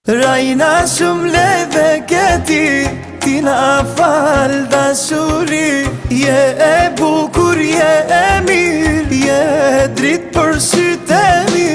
Rajna shumë leve këti, ti na fal dashuri. Je e bukur, je e mirë, je dritë për sytë e mi.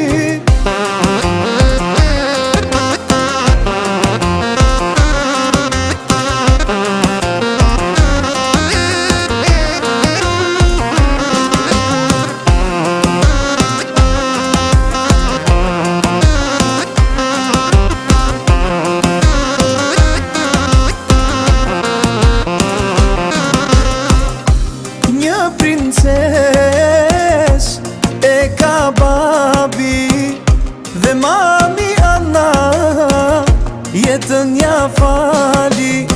Princes e ka babi dhe mami Ana, jetën ja fali.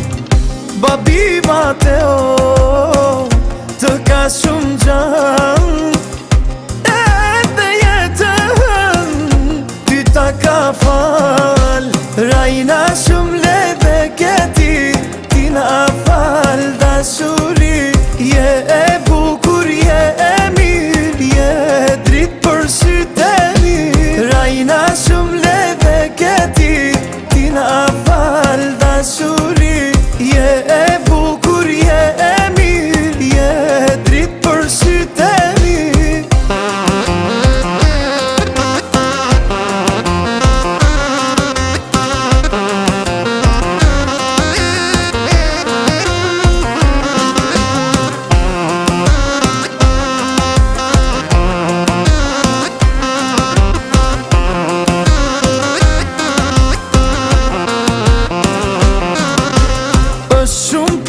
Babi Mateo të ka shumë gjan, edhe jetën ty ta ka fal. Rajna shumë leve këti, ti na fal dashuri. Je e bukur, je e mirë, je dritë për sytë e mi. Rajna shumë leve këti, ti na fal dashuri. Je e bukur, je e mirë, je dritë për sytë e mi.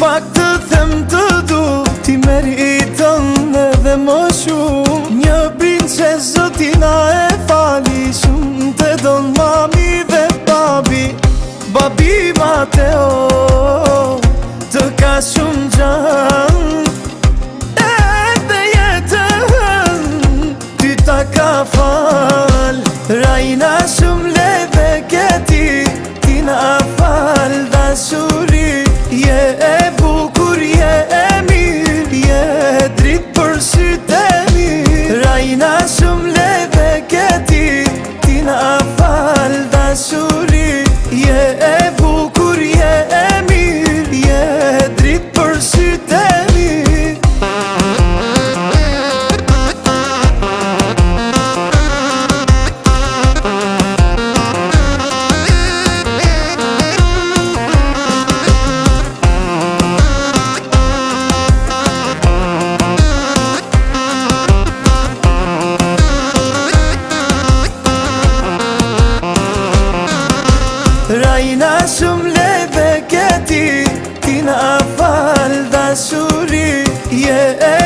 Pak të them të du, ti meriton edhe më shumë. Një princes zotina e fali, shumë të don mami dhe babi. Babi Mateo të ka shumë gjan, edhe jetën ty ta ka fal. Rajna shumë leve këti, ti na fal dashuri. Je e bukur, je e mirë, je dritë për sytë e mi. Rajna shumë leve këti, ti na fal dashuri. Je e bukur, je e mirë, je dritë për sytë e mi. Rajna shumë leve këti, ti na fal dashuri. Je e